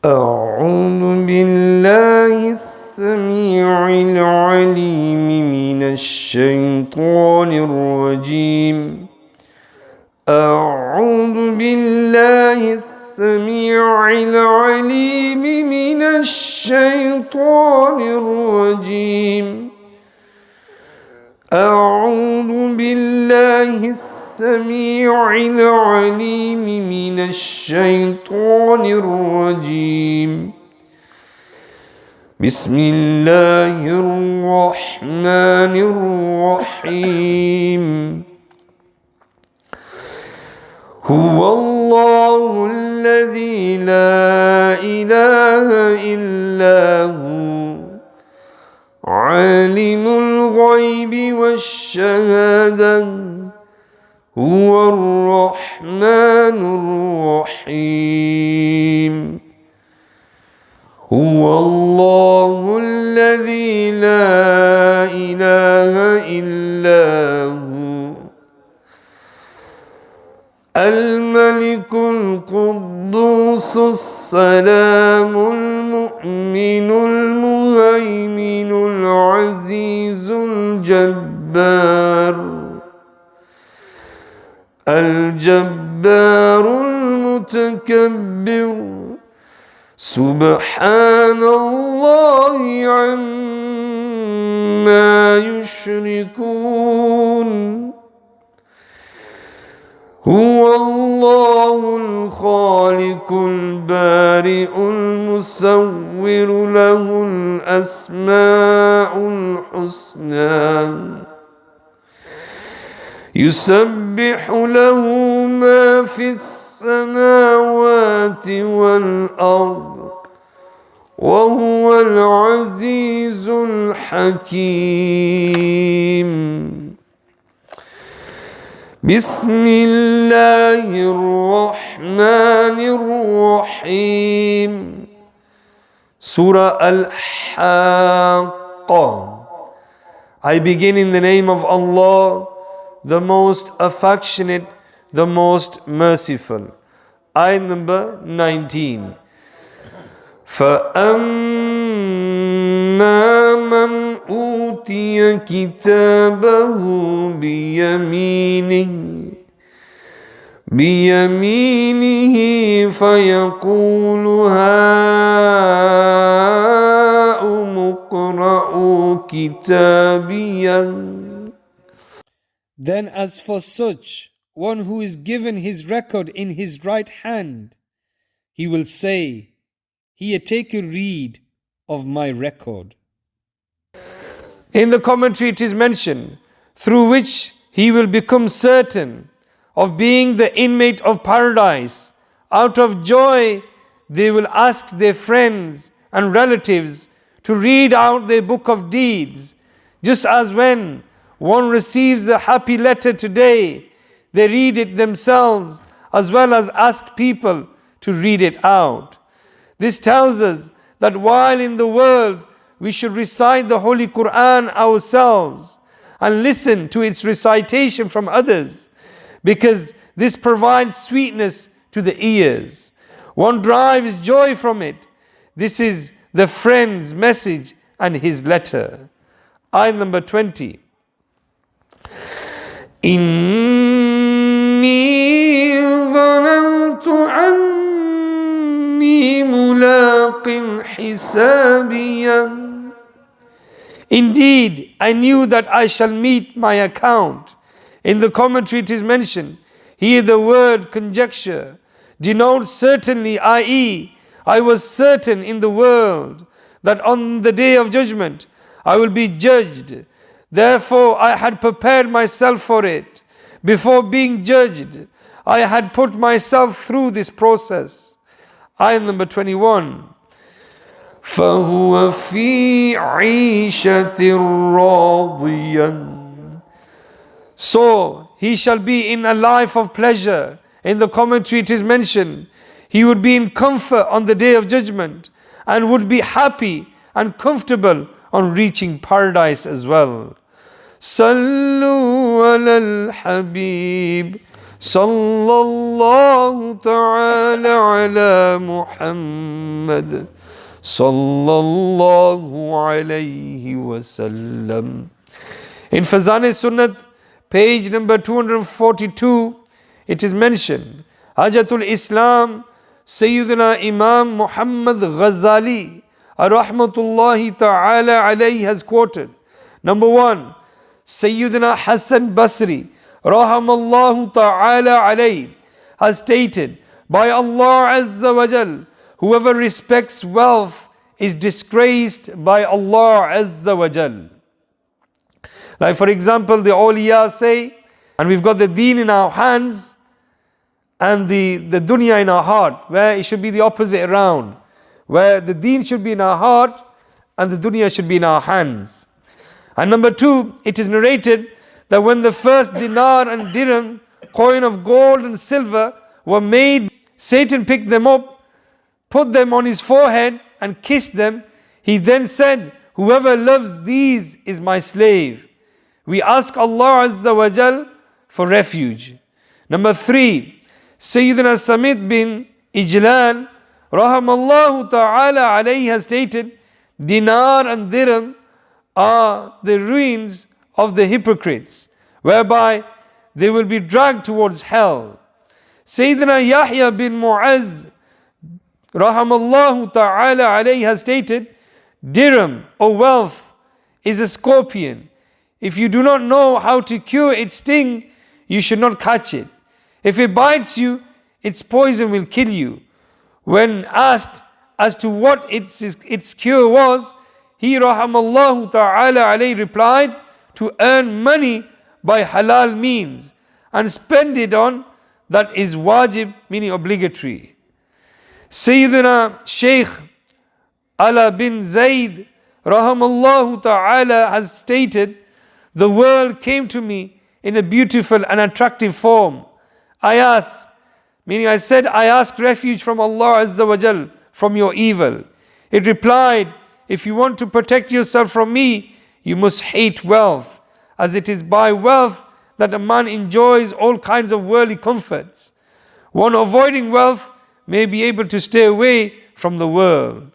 أعوذ بالله السميع العليم من الشيطان الرجيم. أعوذ بالله السميع العليم من الشيطان الرجيم. أعوذ بالله السميع العليم من الشيطان الرجيم. بسم الله الرحمن الرحيم. هو الله الذي لا إله إلا هو عالم الغيب والشهادة هو الرحمن الرحيم. هو الله الذي لا إله إلا هو الملك القدوس السلام المؤمن المهيمن العزيز الجبار المتكبر سبحان الله عما يشركون. هو الله الخالق البارئ المصور له الأسماء الحسنى يسبح له ما في السماوات والأرض وهو العزيز الحكيم. بسم الله الرحمن الرحيم. Surah Al-Haqqah. I begin in the name of Allah, the most affectionate, the most merciful. Ayah number 19. فَأَمَّا مَنْ أُوتِيَ كِتَابَهُ بِيَمِينِهِ فَيَقُولُ هَاؤُمُ اقْرَءُوا كِتَابِيَهْ. Then as for such one who is given his record in his right hand, he will say, Here, take a read of my record. In the commentary it is mentioned, through which he will become certain of being the inmate of paradise. Out of joy they will ask their friends and relatives to read out their book of deeds, just as when one receives a happy letter today, they read it themselves as well as ask people to read it out. This tells us that while in the world we should recite the Holy Quran ourselves and listen to its recitation from others, because this provides sweetness to the ears. One derives joy from it. This is the friend's message and his letter. Ayah number 20. إِنِّي ظَنَنْتُ أَنِّي مُلَاقٍ حِسَابِيَهْ. Indeed, I knew that I shall meet my account. In the commentary it is mentioned, here the word conjecture denotes certainly, i.e., I was certain in the world that on the day of judgment I will be judged. Therefore I had prepared myself for it. Before being judged, I had put myself through this process. Ayah number 21. فَهُوَ فِي عِيشَةٍ رَاضِيَةٍ. So he shall be in a life of pleasure. In the commentary it is mentioned, he would be in comfort on the day of judgment and would be happy and comfortable on reaching paradise as well. Sallu ala al-Habib Sallallahu ta'ala ala Muhammad sallallahu alayhi wasallam. In Fazan-e Sunnat, page number 242, it is mentioned, Hajatul Islam Sayyidina Imam Muhammad Ghazali rahmatullahi ta'ala alayhi has quoted, number 1, Sayyidina Hassan Basri rahamallahu ta'ala alayhi has stated, by Allah Azza wa Jal, whoever respects wealth is disgraced by Allah Azza wa Jal. Like for example, the awliya say, and we've got the deen in our hands and the dunya in our heart, where it should be the opposite around, where the deen should be in our heart and the dunya should be in our hands. And number 2, it is narrated that when the first dinar and dirham, coin of gold and silver, were made, Satan picked them up, put them on his forehead and kissed them. He then said, whoever loves these is my slave. We ask Allah Azza wa Jal for refuge. Number 3, Sayyidina Samit bin Ijlan rahamallahu ta'ala alayhi has stated, dinar and dirham are the ruins of the hypocrites, whereby they will be dragged towards hell. Sayyidina Yahya bin Mu'az rahamallahu ta'ala alayhi has stated, dirham or wealth is a scorpion. If you do not know how to cure its sting, you should not catch it. If it bites you, its poison will kill you. When asked as to what its cure was, he rahamallahu ta'ala alayhi replied, to earn money by halal means and spend it on that is wajib, meaning obligatory. Sayyidina Shaykh Ala bin Zayd rahamallahu ta'ala has stated, the world came to me in a beautiful and attractive form. I asked refuge from Allah Azza wa Jal from your evil. It replied, if you want to protect yourself from me, you must hate wealth, as it is by wealth that a man enjoys all kinds of worldly comforts. One avoiding wealth may be able to stay away from the world.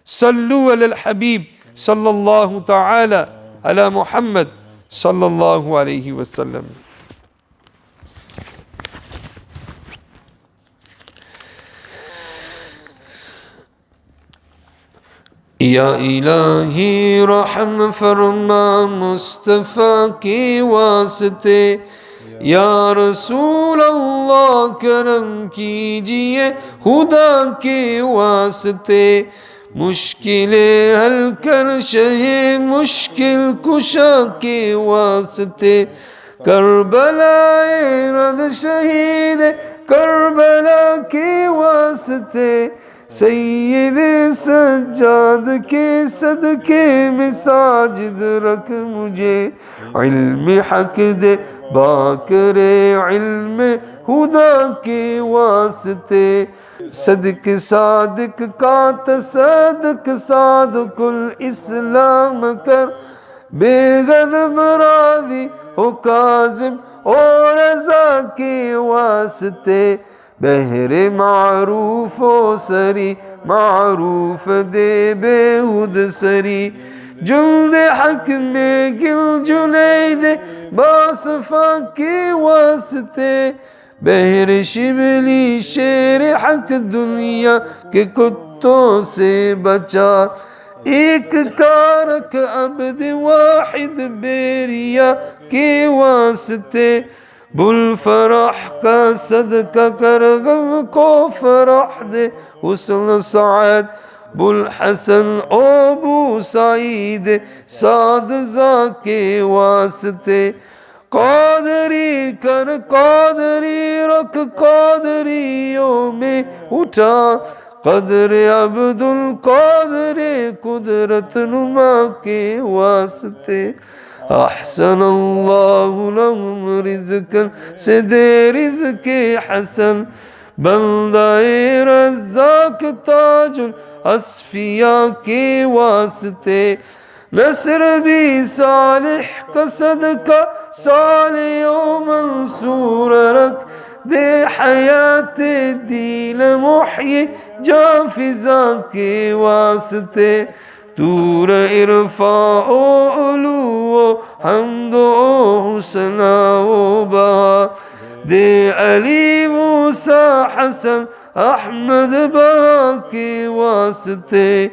Sallu ala al-Habib sallallahu ta'ala ala Muhammad sallallahu alayhi wasallam. یا الہی رحم فرما مصطفیٰ کے واسطے، یا رسول اللہ کرم کیجئے خدا کے واسطے، مشکلیں حل کر شہ مشکل کشا کے واسطے، کربلا رد شہید کربلا کے واسطے، سید سجاد کے صدقے میں ساجد رکھ مجھے، علم حق دے باکر علم خدا کے واسطے، صدق صادق کا تصدق صادق الاسلام کر، بے غضب راضی ہو کاظم اور رضا کے واسطے، بہر معروف و سری معروف دے بے حد سری، جلد حق میں گل جنید باصفا کے واسطے، بہر شبلی شیر حق دنیا کے کتوں سے بچا، ایک کارک عبد واحد بیریا کے واسطے، بل فرح کا صدقہ کر غم کو فرح دے حسن سعد، بل حسن او ابو سعید سعد زا کے واسطے، قادری کر قادری رکھ قادریوں میں اٹھا، قدر عبد القادر قدرت نما کے واسطے، احسن اللہ لہم رزقا سے دے رزق حسن، بندہ رزاق تاج الاصفیاء کے واسطے، نصر بھی صالح کا صدقہ صالح و منصور رکھ، دے حیات دین محیی جاں فضا کے واسطے تور عرفاء و علو و حمد و حسنہ و بہا دے علی موسیٰ حسن احمد بہا کے واسطے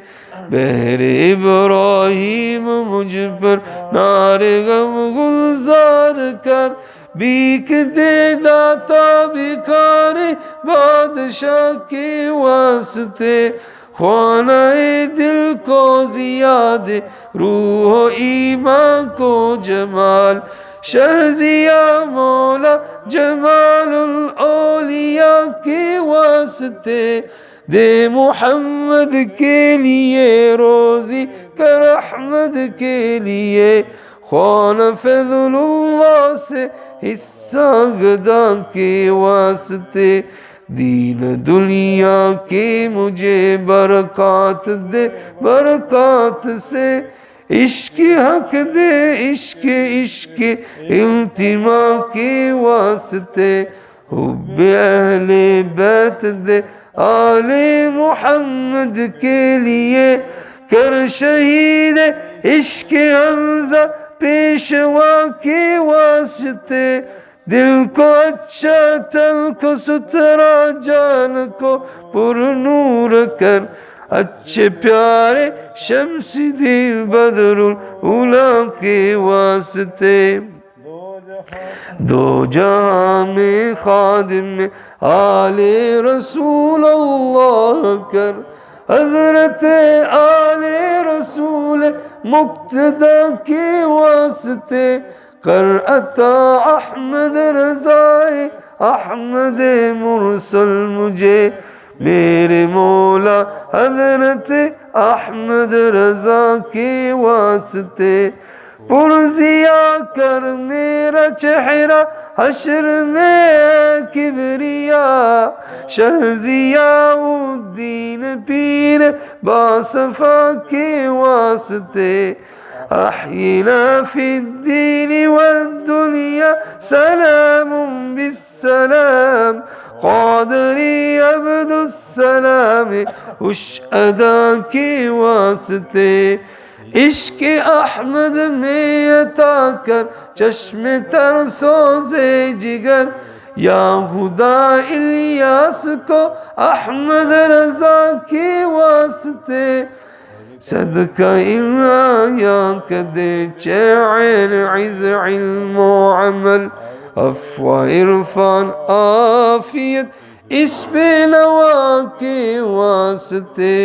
بہر ابراہیم مجھ پر نار غم گلزار کر بیک دے داتا بھکاری بادشاہ کے واسطے خانہ دل کو زیاد روح و ایمان کو جمال شہزیہ مولا جمال الاولیاء کے واسطے دے محمد کے لیے روزی کر احمد کے لیے خوان فضل اللہ سے حصہ گدا کے واسطے دین دنیا کے مجھے برکات دے برکات سے عشق حق دے عشق عشق التماع کے واسطے حب اہل بیت دے آل محمد کے لیے کر شہید عشق حمزہ پیشوا کے واسطے دل کو اچھا تن کو ستھرا جان کو پر نور کر اچھے پیارے شمس دین بدر الاولیاء کے واسطے دو جہاں میں خادم میں آل رسول اللہ کر حضرت آل رسول مقتدی کے واسطے کر عطا احمد رضائے احمد مرسل مجھے میرے مولا حضرت احمد رضا کے واسطے پرزیا کر میرا چہرہ حشر میں کبریا شہزیاء الدین پیر باصفا کے واسطے احینا فی الدین والدنیا سلام بالسلام قادری عبد السلام اشہدا کے واسطے عشق احمد میں عطا کر چشم تر سوزے جگر یا خدا الیاس کو احمد رضا کے واسطے صدقہ یا کدے چین عز علم و عمل افوا عرفان آفیت اس بے نوا کے واسطے.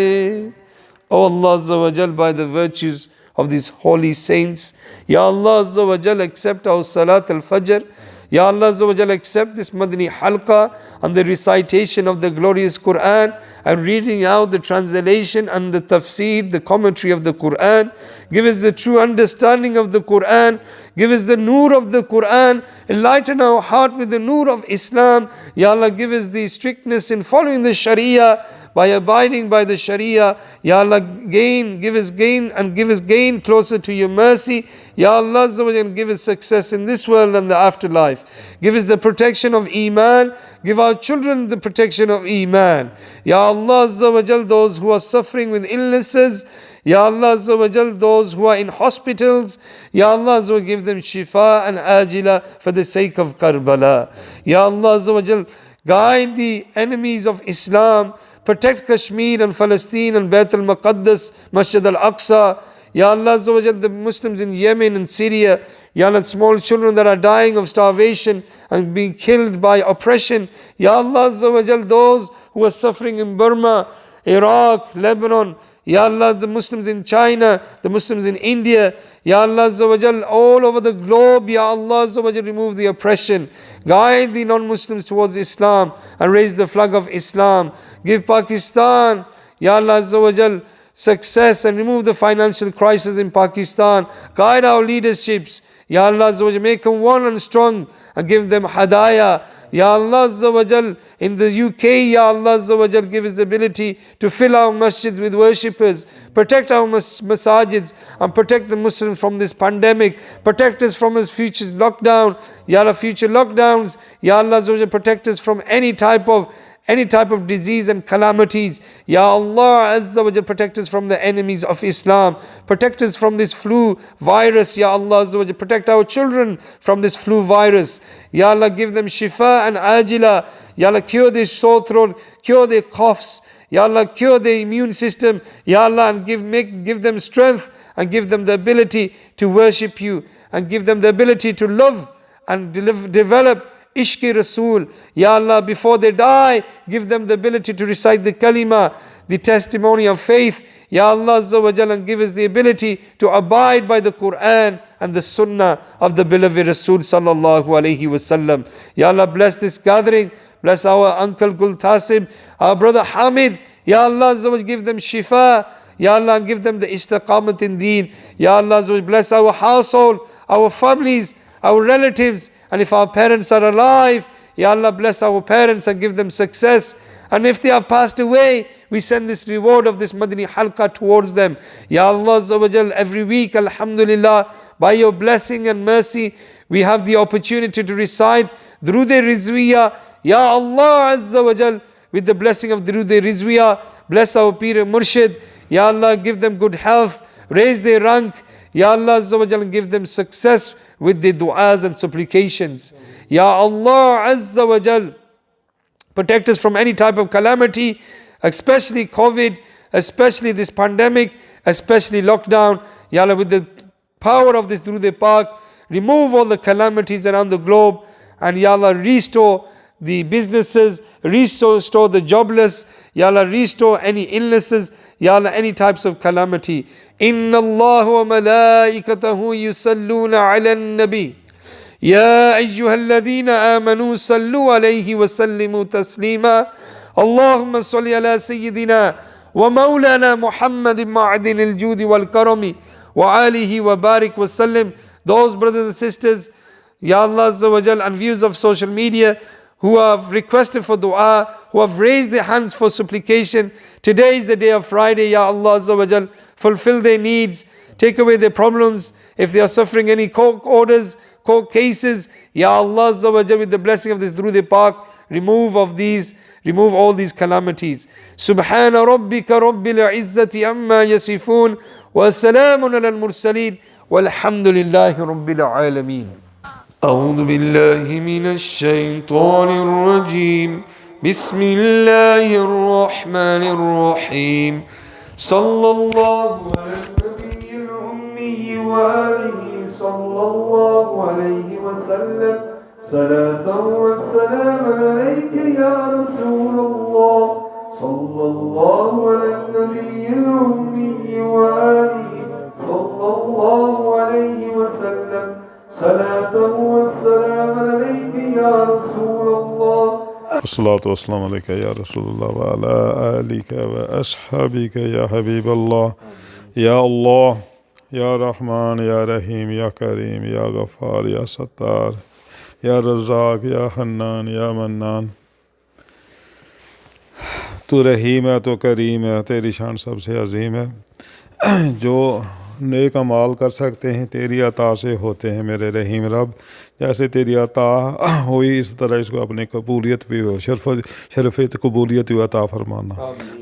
O Allah Azza wa Jal, by the virtues of these holy saints, Ya Allah Azza wa Jal, accept our Salat al-Fajr. Ya Allah Azza wa Jal, accept this Madani Halqa and the recitation of the glorious Quran and reading out the translation and the tafsir, the commentary of the Quran. Give us the true understanding of the Quran. Give us the noor of the Quran. Enlighten our heart with the noor of Islam. Ya Allah, give us the strictness in following the Sharia, by abiding by the Sharia. Ya Allah, give us gain closer to your mercy. Ya Allah Azza wa Jal, give us success in this world and the afterlife. Give us the protection of Iman. Give our children the protection of Iman. Ya Allah Azza wa Jal, those who are suffering with illnesses, Ya Allah Azza wa Jal, those who are in hospitals, Ya Allah Azza wa Jal, give them shifa and ajila for the sake of Karbala. Ya Allah Azza wa Jal, guide the enemies of Islam. Protect Kashmir and Palestine and Bayt al-Maqaddas, Masjid al-Aqsa. Ya Allah Azza wa Jal, the Muslims in Yemen and Syria. Ya Allah, small children that are dying of starvation and being killed by oppression. Ya Allah Azza wa Jal, those who are suffering in Burma, Iraq, Lebanon. Ya Allah, the Muslims in China, the Muslims in India. Ya Allah Azza wa Jal, all over the globe. Ya Allah Azza wa Jal, remove the oppression. Guide the non-Muslims towards Islam and raise the flag of Islam. Give Pakistan, Ya Allah Azza wa Jal, success and remove the financial crisis in Pakistan. Guide our leaderships Ya Allah Azza wa Jal, make them one and strong and give them hadayah. Ya Allah Azza wa Jal, in the UK, Ya Allah Azza wa Jal, give us the ability to fill our masjids with worshippers. Protect our masajids and protect the Muslims from this pandemic. Protect us from his future lockdown. Ya Allah, future lockdowns. Ya Allah Azza wa Jal, protect us from any type of disease and calamities. Ya Allah Azza wa Jal, protect us from the enemies of Islam. Protect us from this flu virus. Ya Allah Azza wa Jal, protect our children from this flu virus. Ya Allah, give them shifa and ajila. Ya Allah, cure their sore throat, cure their coughs. Ya Allah, cure their immune system. Ya Allah, and give them strength and give them the ability to worship you and give them the ability to love and develop Ishq Rasul. Ya Allah, before they die, give them the ability to recite the kalima, the testimony of faith. Ya Allah Azza wa Jal, and give us the ability to abide by the Quran and the Sunnah of the beloved Rasul sallallahu alayhi wasallam. Ya Allah, bless this gathering. Bless our uncle Gul Tasib, our brother Hamid. Ya Allah Azza wa Jal, give them shifa. Ya Allah, and give them the istiqamat in deen. Ya Allah Azza wa Jal, bless our household, our families, our relatives, and if our parents are alive, Ya Allah, bless our parents and give them success. And if they have passed away, we send this reward of this Madani Halqa towards them. Ya Allah Azza wa Jal, every week, alhamdulillah, by your blessing and mercy, we have the opportunity to recite Durood-e Rizwiyah. Ya Allah Azza wa Jal, with the blessing of Durood-e Rizwiyah, bless our Pir Murshid. Ya Allah, give them good health, raise their rank. Ya Allah Azza wa Jal, give them success with the du'as and supplications. Ya Allah Azza wa Jal, protect us from any type of calamity, especially COVID, especially this pandemic, especially lockdown. Ya Allah, with the power of this Durood-e Pak, remove all the calamities around the globe, and Ya Allah, restore the businesses, restore the jobless. Ya Allah, restore any illnesses. Ya Allah, any types of calamity. Inna Allah wa malaikatahu yusalluna ala nabi. Ya ayyuhalladhina amanu sallu alayhi wa sallimu taslima. Allahumma salli ala sayyidina wa maulana Muhammadin ma'adin al-judi wal karami wa alihi wa barik wa sallim. Those brothers and sisters, Ya Allah Azza wa Jal, and viewers of social media who have requested for dua, who have raised their hands for supplication. Today is the day of Friday. Ya Allah Azza wa Jal, fulfill their needs, take away their problems. If they are suffering any court orders, court cases, Ya Allah Azza wa Jal, with the blessing of this Durood-e Pak, remove all these calamities. Subhana rabbika rabbil izzati amma yasifun, wa salamun ala al-mursaleen, walhamdulillahi rabbil alameen. أعوذ بالله من الشيطان الرجيم بسم الله الرحمن الرحيم صلى الله على النبي الأمي وآله صلى الله عليه وسلم صلاة والسلام عليك يا رسول الله صلى الله على النبي الأمي وآله صلى الله عليه وسلم صلاة والسلام عليك يا رسول الله. الصلاة والسلام عليك يا رسول الله وعلى آلك وأصحابك يا حبيب الله. يا الله يا رحمن يا رحيم يا كريم يا غفار يا ستار يا رزاق يا حنان يا منان. تو رحیم ہے، تو کریم ہے، تیری شان سب سے عظیم ہے. جو نیک اعمال کر سکتے ہیں تیری عطا سے ہوتے ہیں میرے رحیم رب. جیسے تیری عطا ہوئی اس طرح اس کو اپنی قبولیت بھی ہو، شرف قبولیت بھی عطا فرمانا،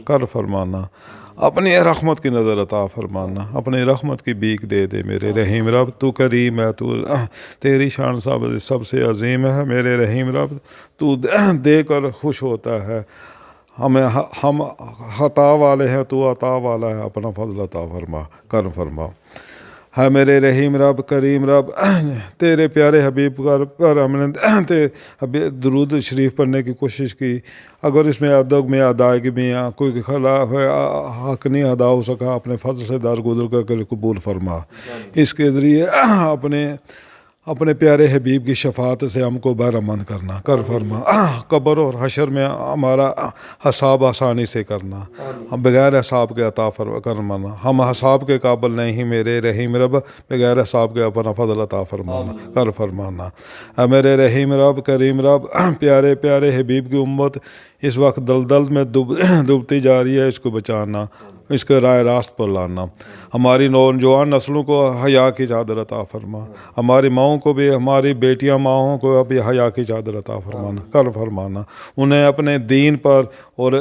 کر فرمانا. اپنی رحمت کی نظر عطا فرمانا، اپنی رحمت کی بیک دے دے میرے رحیم رب. تو کریم ہے، تو تیری شان سب سے عظیم ہے میرے رحیم رب. تو دے کر خوش ہوتا ہے. ہم خطا والے ہیں، تو عطا والا ہے. اپنا فضل عطا فرما، کرم فرما ہے میرے رحیم رب کریم رب. تیرے پیارے حبیب پر ہم نے درود شریف پڑھنے کی کوشش کی. اگر اس میں ادب میں ادائیگی میں کوئی خلاف حق نہیں ادا ہو سکا، اپنے فضل سے درگزر کر کے قبول فرما. اس کے ذریعے اپنے اپنے پیارے حبیب کی شفاعت سے ہم کو بہرمند کرنا کر فرما، قبر اور حشر میں ہمارا حساب آسانی سے کرنا، ہم بغیر حساب کے عطا فرمانا، ہم حساب کے قابل نہیں میرے رحیم رب، بغیر حساب کے اپنا فضل عطا فرمانا کر فرمانا۔ اے میرے رحیم رب کریم رب، پیارے پیارے حبیب کی امت اس وقت دلدل میں ڈوبتی جا رہی ہے، اس کو بچانا، اس کے راہ راست پر لانا، ہماری نوجوان نسلوں کو حیا کی چادر عطا فرما، ہماری ماؤں کو بھی، ہماری بیٹیاں ماؤں کو بھی حیا کی چادر عطا فرمانا کر فرمانا، انہیں اپنے دین پر اور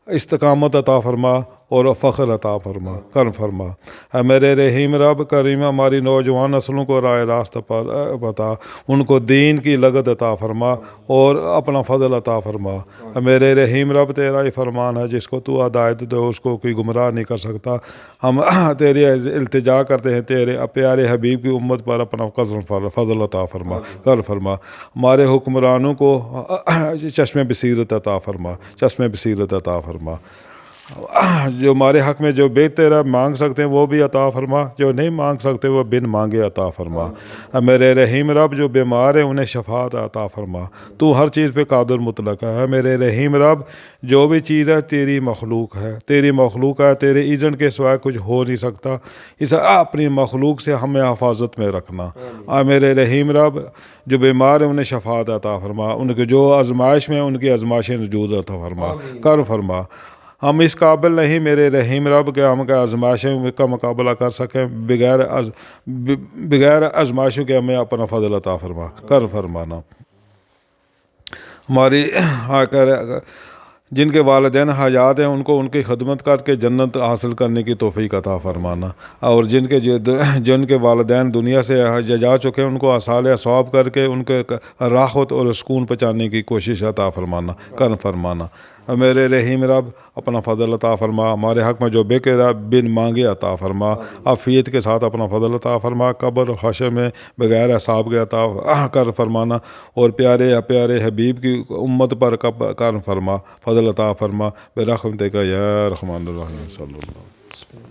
استقامت عطا فرما اور فخر عطا فرما کر فرما۔ اے میرے رحیم رب کریم، ہماری نوجوان نسلوں کو راہ راست پر بتا، ان کو دین کی لگت عطا فرما اور اپنا فضل عطا فرما۔ اے میرے رحیم رب، تیرا ہی فرمان ہے، جس کو تو ہدایت دے اس کو کوئی گمراہ نہیں کر سکتا۔ ہم تیری التجا کرتے ہیں، تیرے پیارے حبیب کی امت پر اپنا فضل عطا فرما کر فرما، ہمارے حکمرانوں کو چشم بصیرت عطا فرما، چشم بصیرت عطا فرما، جو ہمارے حق میں جو بے تیرا مانگ سکتے ہیں وہ بھی عطا فرما، جو نہیں مانگ سکتے وہ بن مانگے عطا فرما۔ میرے رحیم رب، جو بیمار ہیں انہیں شفاعت عطا فرما، تو ہر چیز پہ قادر مطلق ہے۔ میرے رحیم رب، جو بھی چیز ہے تیری مخلوق ہے، تیری مخلوق ہے، تیرے ایجنٹ کے سوائے کچھ ہو نہیں سکتا، اس اپنی مخلوق سے ہمیں حفاظت میں رکھنا۔ میرے رحیم رب، جو بیمار ہیں انہیں شفاعت عطا فرما، ان کے جو آزمائش میں ان کی آزمائشیں نجود عطا فرما کر فرما۔ ہم اس قابل نہیں میرے رحیم رب کہ ہم آزمائشوں کا مقابلہ کر سکیں، بغیر آزمائشوں کے ہمیں اپنا فضل عطا فرما کر فرمانا۔ ہماری جن کے والدین حیات ہیں ان کو ان کی خدمت کر کے جنت حاصل کرنے کی توفیق عطا فرمانا، اور جن کے والدین دنیا سے جا چکے ہیں ان کو اصالِ ثواب کر کے ان کے راحت اور سکون پہنچانے کی کوشش عطا فرمانا کر فرمانا۔ میرے رحیم رب، اپنا فضل عطا فرما، ہمارے حق میں جو بے قرار بن مانگے عطا فرما، عافیت کے ساتھ اپنا فضل عطا فرما، قبر و حشر میں بغیر حساب کے عطا کر فرمانا، اور پیارے پیارے حبیب کی امت پر کر فرما، فضل عطا فرما، برحمتک یا رحمن الرحیم صلی اللہ علیہ وسلم۔